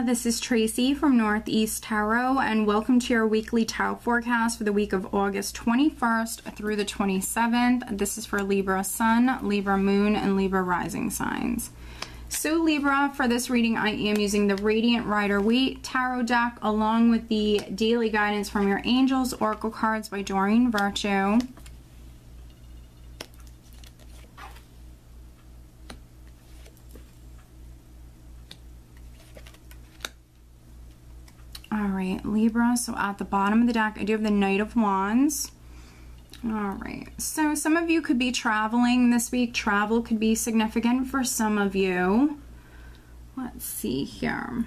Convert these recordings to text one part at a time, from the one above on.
this is Tracy from Northeast Tarot, and welcome to your weekly tarot forecast for the week of August 21st through the 27th. This is for Libra Sun, Libra Moon, and Libra Rising signs. So Libra, for this reading, I am using the Radiant Rider-Waite Tarot deck along with the Daily Guidance from Your Angels Oracle cards by Doreen Virtue. Alright, Libra, so at the bottom of the deck, I do have the Knight of Wands. Alright, so some of you could be traveling this week. Travel could be significant for some of you. Let's see here.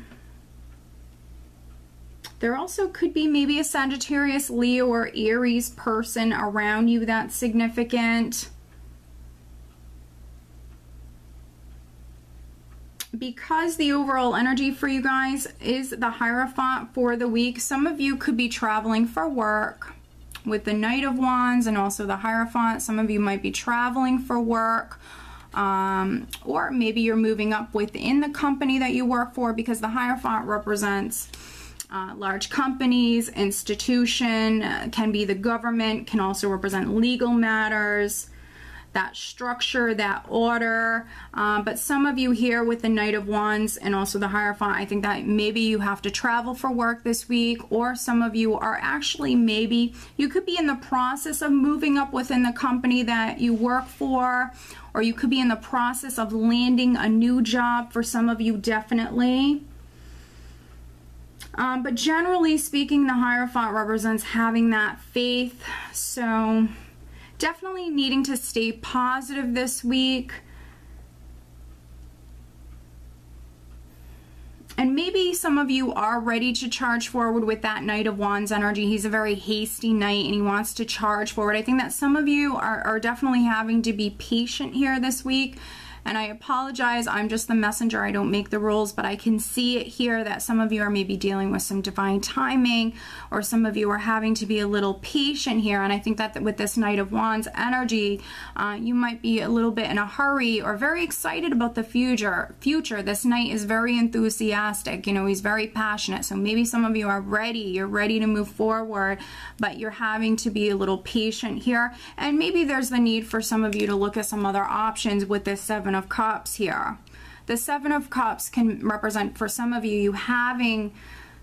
There also could be maybe a Sagittarius, Leo, or Aries person around you that's significant. Because the overall energy for you guys is the Hierophant for the week, some of you could be traveling for work with the Knight of Wands and also the Hierophant. Some of you might be traveling for work, or maybe you're moving up within the company that you work for, because the Hierophant represents large companies, institution, can be the government, can also represent legal matters, that structure, that order. But some of you here with the Knight of Wands and also the Hierophant, I think that maybe you have to travel for work this week, or some of you are actually, maybe you could be in the process of moving up within the company that you work for, or you could be in the process of landing a new job for some of you, definitely. But generally speaking, the Hierophant represents having that faith. So definitely needing to stay positive this week. And maybe some of you are ready to charge forward with that Knight of Wands energy. He's a very hasty knight and he wants to charge forward. I think that some of you are definitely having to be patient here this week. And I apologize, I'm just the messenger, I don't make the rules, but I can see it here that some of you are maybe dealing with some divine timing, or some of you are having to be a little patient here. And I think that with this Knight of Wands energy, you might be a little bit in a hurry or very excited about the future. This knight is very enthusiastic, you know, he's very passionate. So maybe some of you are ready, you're ready to move forward, but you're having to be a little patient here. And maybe there's the need for some of you to look at some other options with this Seven of Cups here. The Seven of Cups can represent, for some of you, having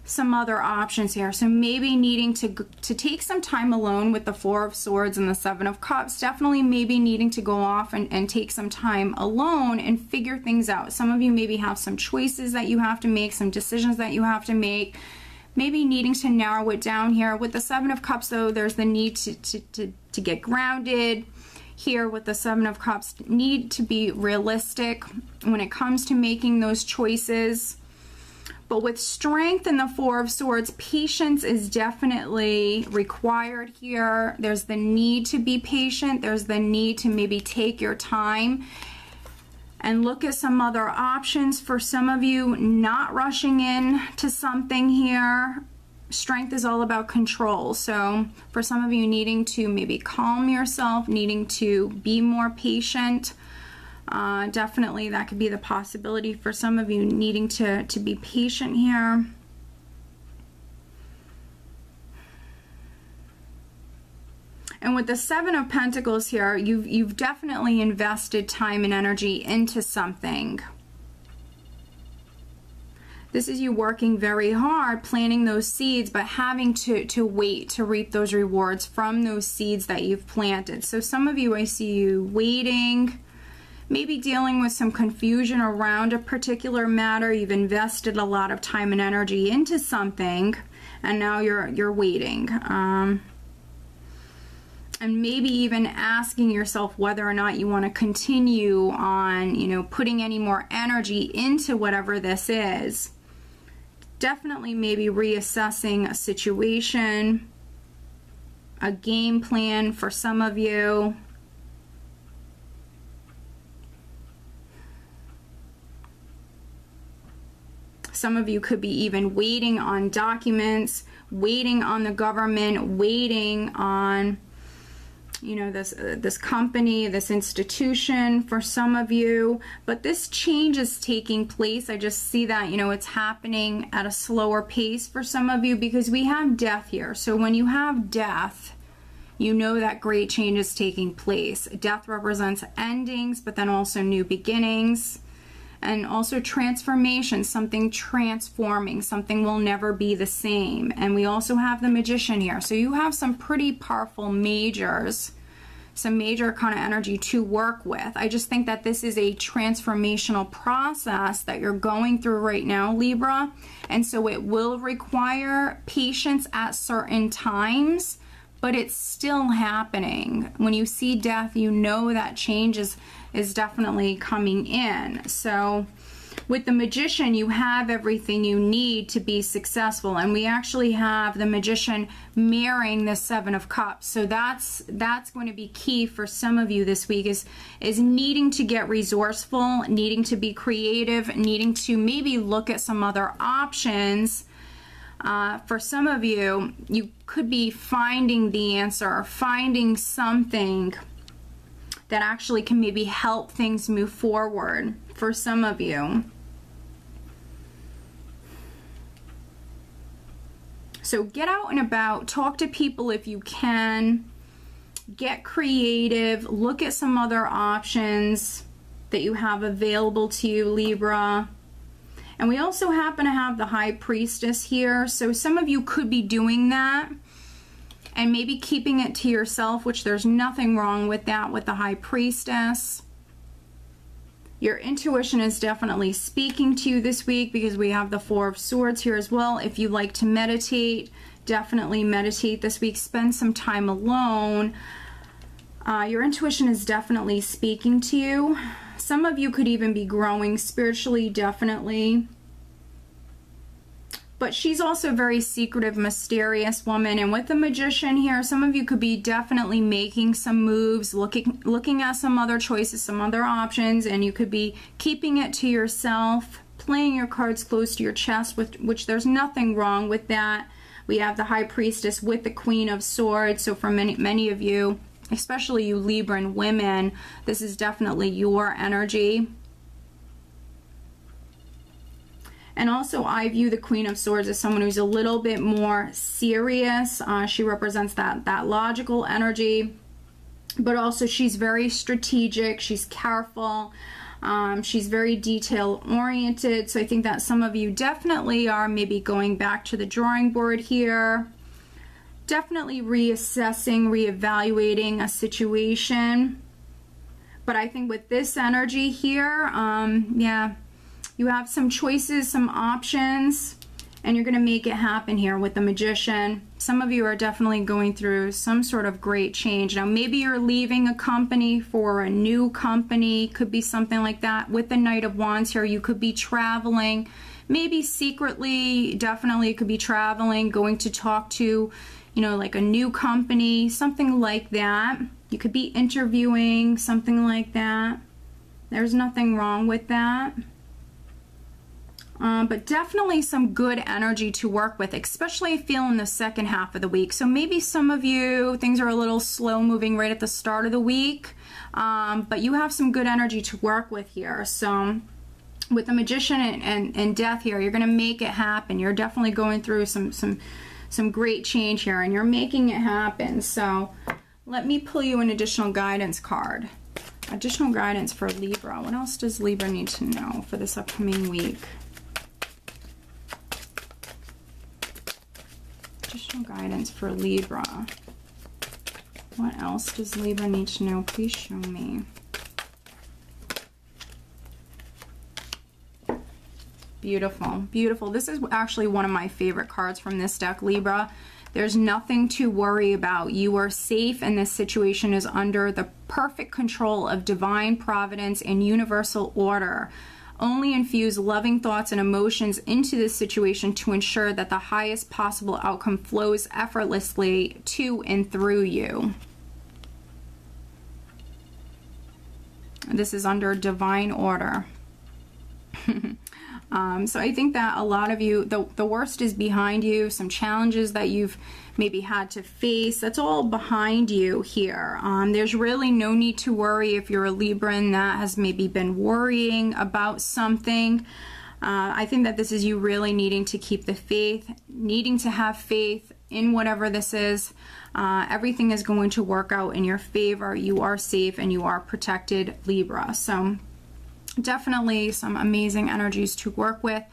some other options here. So maybe needing to take some time alone with the Four of Swords and the Seven of Cups. Definitely maybe needing to go off and take some time alone and figure things out. Some of you maybe have some choices that you have to make, some decisions that you have to make. Maybe needing to narrow it down here. With the Seven of Cups, though, there's the need to get grounded. Here with the Seven of Cups, need to be realistic when it comes to making those choices. But with Strength and the Four of Swords, patience is definitely required here. There's the need to be patient. There's the need to maybe take your time and look at some other options. For some of you, not rushing in to something here. Strength is all about control. So for some of you, needing to maybe calm yourself, needing to be more patient. Definitely that could be the possibility for some of you, needing to be patient here. And with the Seven of Pentacles here, you've definitely invested time and energy into something. This is you working very hard, planting those seeds, but having to wait to reap those rewards from those seeds that you've planted. So some of you, I see you waiting, maybe dealing with some confusion around a particular matter. You've invested a lot of time and energy into something, and now you're waiting. And maybe even asking yourself whether or not you want to continue on, you know, putting any more energy into whatever this is. Definitely maybe reassessing a situation, a game plan for some of you. Some of you could be even waiting on documents, waiting on the government, waiting on you know, this company, this institution for some of you, but this change is taking place. I just see that, you know, it's happening at a slower pace for some of you because we have death here. So when you have death, you know that great change is taking place. Death represents endings, but then also new beginnings. And also transformation, something transforming, something will never be the same. And we also have the Magician here. So you have some pretty powerful majors, some major kind of energy to work with. I just think that this is a transformational process that you're going through right now, Libra. And so it will require patience at certain times, but it's still happening. When you see death, you know that change is definitely coming in. So with the Magician, you have everything you need to be successful. And we actually have the Magician marrying the Seven of Cups. So that's going to be key for some of you this week, is needing to get resourceful, needing to be creative, needing to maybe look at some other options. For some of you, you could be finding the answer or finding something that actually can maybe help things move forward for some of you. So get out and about, talk to people if you can, get creative, look at some other options that you have available to you, Libra. And we also happen to have the High Priestess here, so some of you could be doing that and maybe keeping it to yourself, which there's nothing wrong with that with the High Priestess. Your intuition is definitely speaking to you this week because we have the Four of Swords here as well. If you like to meditate, definitely meditate this week. Spend some time alone. Your intuition is definitely speaking to you. Some of you could even be growing spiritually, definitely. But she's also a very secretive, mysterious woman. And with the Magician here, some of you could be definitely making some moves, looking at some other choices, some other options, and you could be keeping it to yourself, playing your cards close to your chest, which there's nothing wrong with that. We have the High Priestess with the Queen of Swords. So for many of you, especially you Libran women, this is definitely your energy. And also I view the Queen of Swords as someone who's a little bit more serious. She represents that logical energy, but also she's very strategic, she's careful, she's very detail oriented. So I think that some of you definitely are maybe going back to the drawing board here, definitely reassessing, reevaluating a situation. But I think with this energy here, yeah, you have some choices, some options, and you're going to make it happen here with the Magician. Some of you are definitely going through some sort of great change. Now, maybe you're leaving a company for a new company. Could be something like that. With the Knight of Wands here, you could be traveling. Maybe secretly, definitely it could be traveling, going to talk to, you know, like a new company, something like that. You could be interviewing, something like that. There's nothing wrong with that. But definitely some good energy to work with, especially I feel in the second half of the week. So maybe some of you, things are a little slow moving right at the start of the week, but you have some good energy to work with here. So with the Magician and Death here, you're going to make it happen. You're definitely going through some great change here, and you're making it happen. So let me pull you an additional guidance card. Additional guidance for Libra. What else does Libra need to know for this upcoming week? Additional guidance for Libra. What else does Libra need to know? Please show me. Beautiful, beautiful. This is actually one of my favorite cards from this deck, Libra. There's nothing to worry about. You are safe, and this situation is under the perfect control of divine providence and universal order. Only infuse loving thoughts and emotions into this situation to ensure that the highest possible outcome flows effortlessly to and through you. This is under divine order. So I think that a lot of you, the worst is behind you. Some challenges that you've maybe had to face, that's all behind you here. There's really no need to worry if you're a Libran that has maybe been worrying about something. I think that this is you really needing to keep the faith, needing to have faith in whatever this is. Everything is going to work out in your favor. You are safe and you are protected, Libra. So definitely some amazing energies to work with.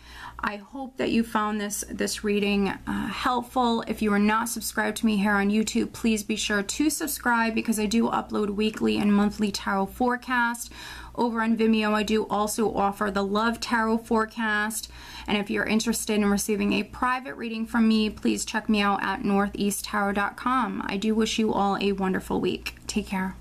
I hope that you found this reading helpful. If you are not subscribed to me here on YouTube, please be sure to subscribe, because I do upload weekly and monthly tarot forecast. Over on Vimeo, I do also offer the Love Tarot Forecast. And if you're interested in receiving a private reading from me, please check me out at northeasttarot.com. I do wish you all a wonderful week. Take care.